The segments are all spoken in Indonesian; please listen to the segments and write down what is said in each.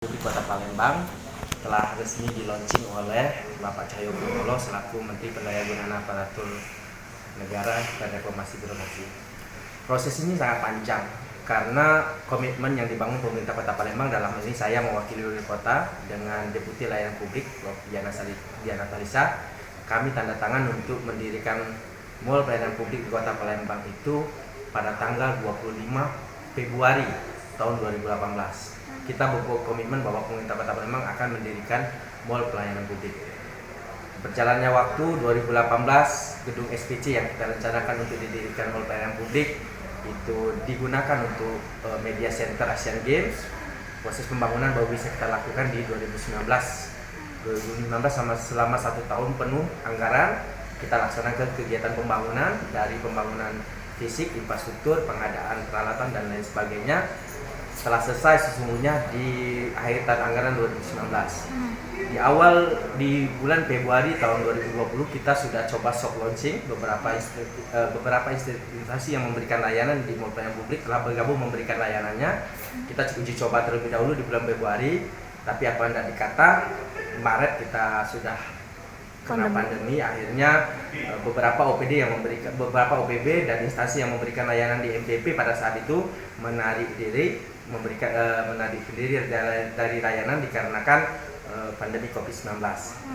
Di Kota Palembang telah resmi dilaunching oleh Bapak Cahyokumolo selaku Menteri Pendayagunaan Aparatur Negara dan Reformasi Birokrasi. Proses ini sangat panjang karena komitmen yang dibangun pemerintah Kota Palembang, dalam ini saya mewakili wali kota dengan Deputi Layanan Publik Prof. Diana Talisa. Kami tanda tangan untuk mendirikan Mall Pelayanan Publik di Kota Palembang itu pada tanggal 25 Februari tahun 2018. Kita berkomitmen bahwa pemerintah Kota Palembang akan mendirikan Mall Pelayanan Publik. Berjalannya waktu 2018, gedung SPC yang kita rencanakan untuk didirikan Mall Pelayanan Publik itu digunakan untuk Media Center Asian Games. Proses pembangunan baru bisa kita lakukan di 2019 selama 1 tahun penuh anggaran. Kita laksanakan kegiatan pembangunan, dari pembangunan fisik, infrastruktur, pengadaan peralatan dan lain sebagainya. Setelah selesai sesungguhnya di akhir tahun anggaran 2019. Di bulan Februari tahun 2020 kita sudah coba soft launching beberapa instansi yang memberikan layanan di Mall Pelayanan Publik telah bergabung memberikan layanannya. Kita uji coba terlebih dahulu di bulan Februari, tapi apa yang dikata Maret kita sudah kena pandemi. Akhirnya beberapa OPB dan instansi yang memberikan layanan di MPP pada saat itu menarik diri dari layanan dikarenakan pandemi COVID-19.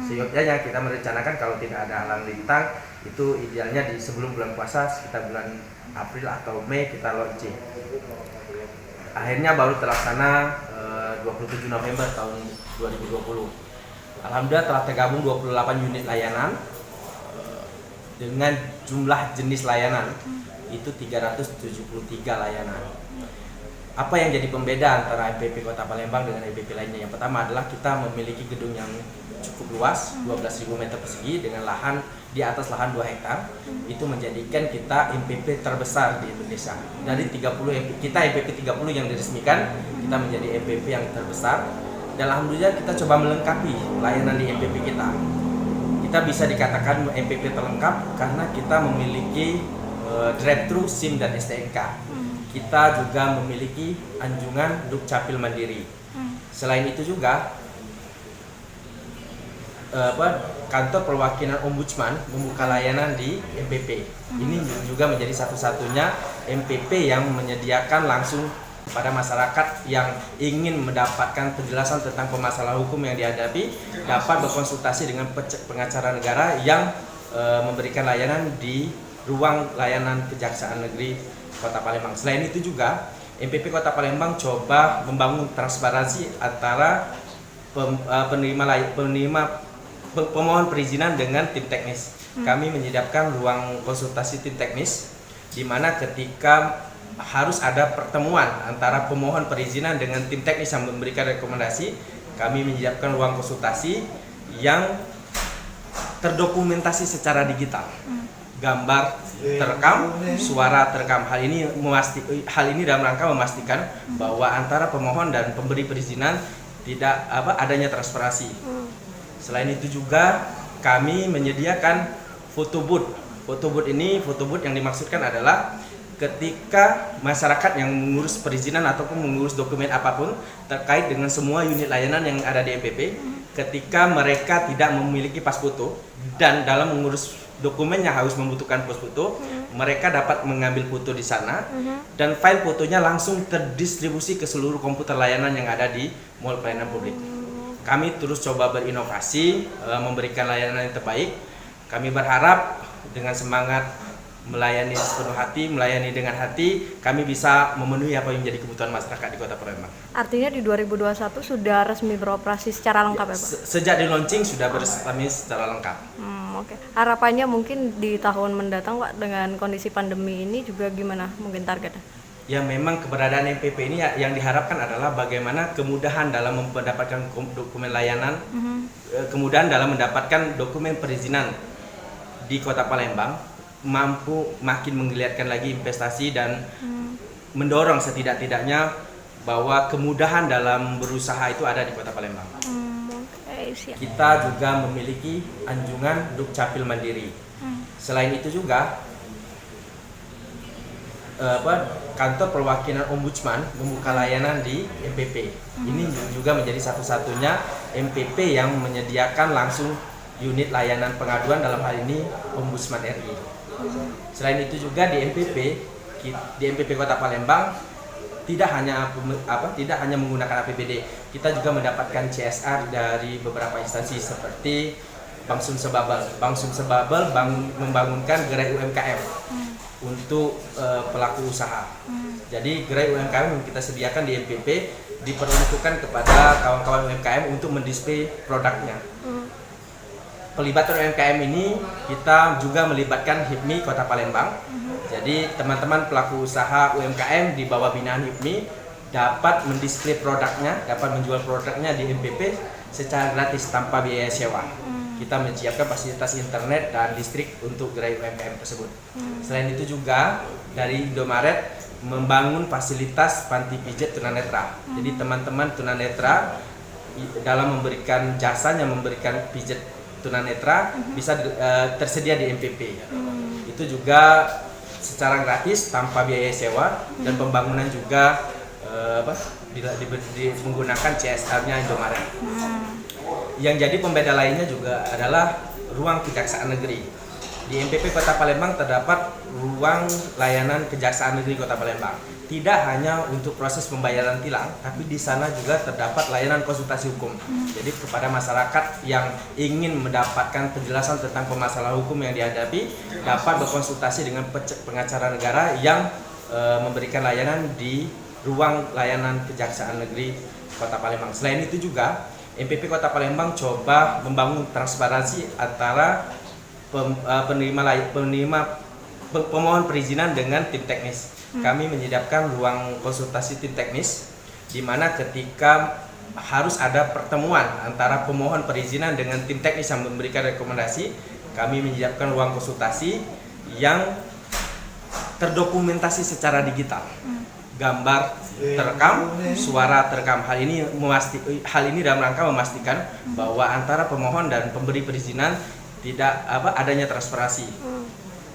Seyogyanya kita merencanakan kalau tidak ada halang rintang itu idealnya di sebelum bulan puasa sekitar bulan April atau Mei kita launching. Akhirnya baru terlaksana 27 November tahun 2020. Alhamdulillah telah tergabung 28 unit layanan dengan jumlah jenis layanan itu 373 layanan. Apa yang jadi pembeda antara MPP Kota Palembang dengan MPP lainnya? Yang pertama adalah kita memiliki gedung yang cukup luas, 12.000 meter persegi dengan lahan di atas lahan 2 hektar. Itu menjadikan kita MPP terbesar di Indonesia. Dari 30 kita MPP 30 yang diresmikan, kita menjadi MPP yang terbesar. Dan alhamdulillah kita coba melengkapi layanan di MPP kita. Kita bisa dikatakan MPP terlengkap karena kita memiliki drive-thru, SIM dan STNK. Kita juga memiliki anjungan Dukcapil Mandiri. Selain itu juga kantor perwakilan Ombudsman membuka layanan di MPP. Ini juga menjadi satu-satunya MPP yang menyediakan langsung pada masyarakat yang ingin mendapatkan penjelasan tentang permasalahan hukum yang dihadapi dapat berkonsultasi dengan pengacara negara yang memberikan layanan di ruang layanan Kejaksaan Negeri Kota Palembang. Selain itu juga MPP Kota Palembang coba membangun transparansi antara pemohon perizinan dengan tim teknis. Kami menyediakan ruang konsultasi tim teknis di mana ketika harus ada pertemuan antara pemohon perizinan dengan tim teknis yang memberikan rekomendasi, kami menyediakan ruang konsultasi yang terdokumentasi secara digital. Gambar terekam, suara terekam. Hal ini dalam rangka memastikan bahwa antara pemohon dan pemberi perizinan tidak adanya transparansi. Selain itu juga kami menyediakan photo booth. Photo booth yang dimaksudkan adalah ketika masyarakat yang mengurus perizinan ataupun mengurus dokumen apapun terkait dengan semua unit layanan yang ada di MPP, ketika mereka tidak memiliki pas foto dan dalam mengurus dokumennya harus membutuhkan pos foto, mereka dapat mengambil foto di sana dan file fotonya langsung terdistribusi ke seluruh komputer layanan yang ada di Mall Pelayanan Publik. Kami terus coba berinovasi, memberikan layanan yang terbaik. Kami berharap dengan semangat melayani sepenuh hati, melayani dengan hati, kami bisa memenuhi apa yang menjadi kebutuhan masyarakat di Kota Palembang. Artinya di 2021 sudah resmi beroperasi secara lengkap ya Pak? Sejak di launching sudah beroperasi secara lengkap. Oke. Harapannya mungkin di tahun mendatang Pak dengan kondisi pandemi ini juga gimana mungkin targetnya? Ya memang keberadaan MPP ini yang diharapkan adalah bagaimana kemudahan dalam mendapatkan dokumen layanan, kemudahan dalam mendapatkan dokumen perizinan di Kota Palembang, mampu makin menggeliatkan lagi investasi dan mendorong setidak-tidaknya bahwa kemudahan dalam berusaha itu ada di Kota Palembang. Siap. Kita juga memiliki anjungan Dukcapil Mandiri. Selain itu juga kantor perwakilan ombudsman membuka layanan di MPP. Ini juga menjadi satu-satunya MPP yang menyediakan langsung unit layanan pengaduan, dalam hal ini Ombudsman RI. Selain itu juga di MPP Kota Palembang tidak hanya menggunakan APBD, kita juga mendapatkan CSR dari beberapa instansi seperti Bank Sunsebabel membangunkan gerai UMKM untuk pelaku usaha. Jadi gerai UMKM yang kita sediakan di MPP diperuntukkan kepada kawan-kawan UMKM untuk mendisplay produknya. Pelibatan UMKM ini kita juga melibatkan HIPMI Kota Palembang. Jadi teman-teman pelaku usaha UMKM di bawah binaan HIPMI dapat mendisplay produknya, dapat menjual produknya di MPP secara gratis tanpa biaya sewa. Kita menyiapkan fasilitas internet dan listrik untuk gerai UMKM tersebut. Selain itu juga dari Indomaret membangun fasilitas panti pijat tunanetra. Jadi teman-teman tunanetra dalam memberikan jasanya memberikan pijat tunanetra bisa tersedia di MPP. Itu juga secara gratis tanpa biaya sewa, dan pembangunan juga menggunakan CSR-nya Indomaret. Yang jadi pembeda lainnya juga adalah ruang Kejaksaan Negeri. Di MPP Kota Palembang terdapat ruang layanan Kejaksaan Negeri Kota Palembang. Tidak hanya untuk proses pembayaran tilang, tapi di sana juga terdapat layanan konsultasi hukum. Jadi kepada masyarakat yang ingin mendapatkan penjelasan tentang permasalahan hukum yang dihadapi, dapat berkonsultasi dengan pengacara negara yang memberikan layanan di ruang layanan Kejaksaan Negeri Kota Palembang. Selain itu juga MPP Kota Palembang coba membangun transparansi antara pemohon perizinan dengan tim teknis. Kami menyediakan ruang konsultasi tim teknis, di mana ketika harus ada pertemuan antara pemohon perizinan dengan tim teknis yang memberikan rekomendasi, kami menyediakan ruang konsultasi yang terdokumentasi secara digital. Gambar terekam, suara terekam. Hal ini dalam rangka memastikan bahwa antara pemohon dan pemberi perizinan tidak adanya transparansi.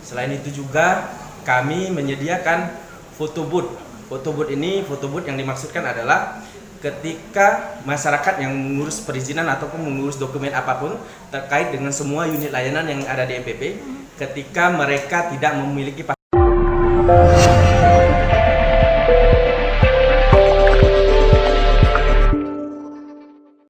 Selain itu juga kami menyediakan foto booth. Foto booth yang dimaksudkan adalah ketika masyarakat yang mengurus perizinan ataupun mengurus dokumen apapun terkait dengan semua unit layanan yang ada di MPP, ketika mereka tidak memiliki